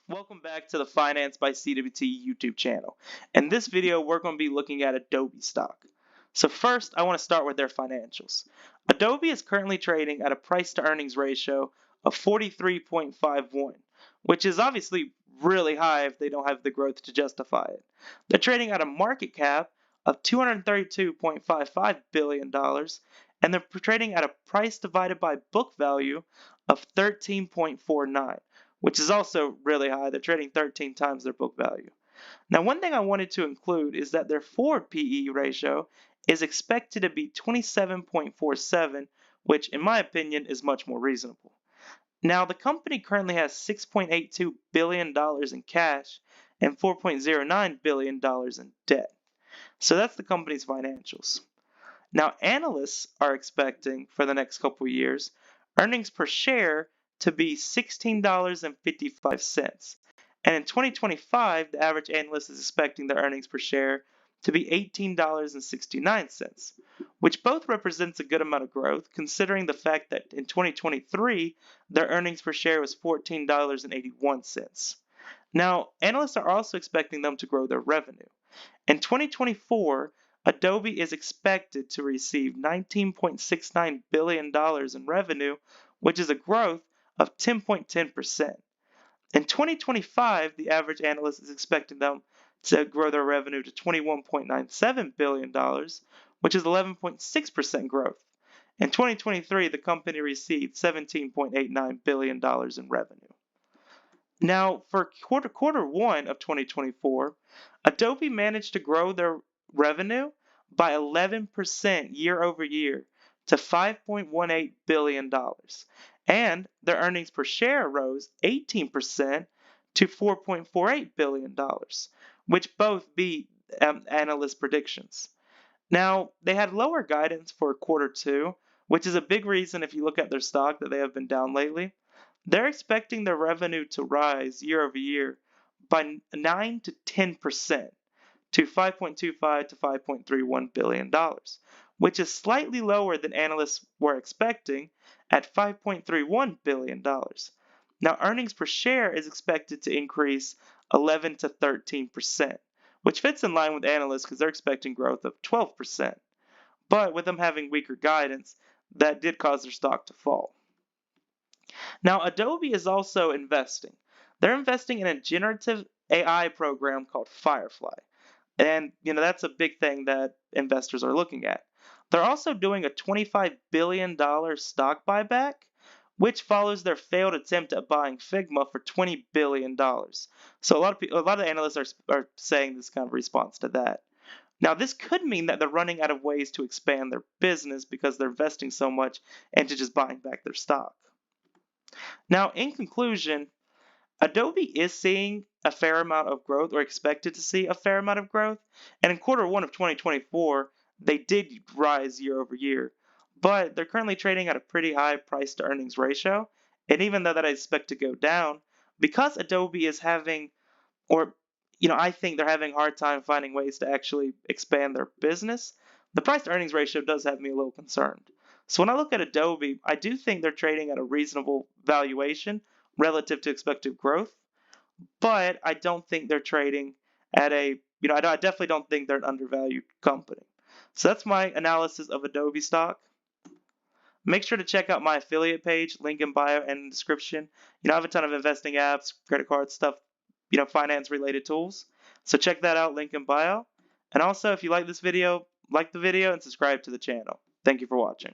Welcome back to the Finance by CWT YouTube channel. In this video, we're going to be looking at Adobe stock. So first, I want to start with their financials. Adobe is currently trading at a price to earnings ratio of 43.51, which is obviously really high if they don't have the growth to justify it. They're trading at a market cap of $232.55 billion, and they're trading at a price divided by book value of 13.49, which is also really high. They're trading 13 times their book value. Now, one thing I wanted to include is that their forward PE ratio is expected to be 27.47, which in my opinion is much more reasonable. Now, the company currently has $6.82 billion in cash and $4.09 billion in debt. So that's the company's financials. Now, analysts are expecting for the next couple of years earnings per share to be $16.55. And in 2025, the average analyst is expecting their earnings per share to be $18.69, which both represents a good amount of growth considering the fact that in 2023, their earnings per share was $14.81. Now, analysts are also expecting them to grow their revenue. In 2024, Adobe is expected to receive $19.69 billion in revenue, which is a growth of 10.10%. In 2025, the average analyst is expecting them to grow their revenue to $21.97 billion, which is 11.6% growth. In 2023, the company received $17.89 billion in revenue. Now, for quarter one of 2024, Adobe managed to grow their revenue by 11% year over year to $5.18 billion. And their earnings per share rose 18% to $4.48 billion, which both beat analyst predictions. Now, they had lower guidance for quarter two, which is a big reason if you look at their stock that they have been down lately. They're expecting their revenue to rise year over year by 9 to 10% to $5.25 to $5.31 billion, which is slightly lower than analysts were expecting at $5.31 billion. Now, earnings per share is expected to increase 11 to 13%, which fits in line with analysts because they're expecting growth of 12%. But with them having weaker guidance, that did cause their stock to fall. Now, Adobe is also investing. They're investing in a generative AI program called Firefly. And, that's a big thing that investors are looking at. They're also doing a $25 billion stock buyback, which follows their failed attempt at buying Figma for $20 billion. So a lot of analysts are saying this kind of response to that. Now, this could mean that they're running out of ways to expand their business because they're investing so much into just buying back their stock. Now, in conclusion, Adobe is seeing a fair amount of growth or expected to see a fair amount of growth. And in quarter one of 2024, they did rise year over year. But they're currently trading at a pretty high price to earnings ratio. And even though that I expect to go down, because Adobe is having, I think they're having a hard time finding ways to actually expand their business, the price to earnings ratio does have me a little concerned. So when I look at Adobe, I do think they're trading at a reasonable valuation relative to expected growth, but I don't think they're trading at I definitely don't think they're an undervalued company. So that's my analysis of Adobe stock. Make sure to check out my affiliate page, link in bio and in the description. I have a ton of investing apps, credit cards, stuff, finance related tools. So check that out, link in bio. And also, if you like this video, like the video and subscribe to the channel. Thank you for watching.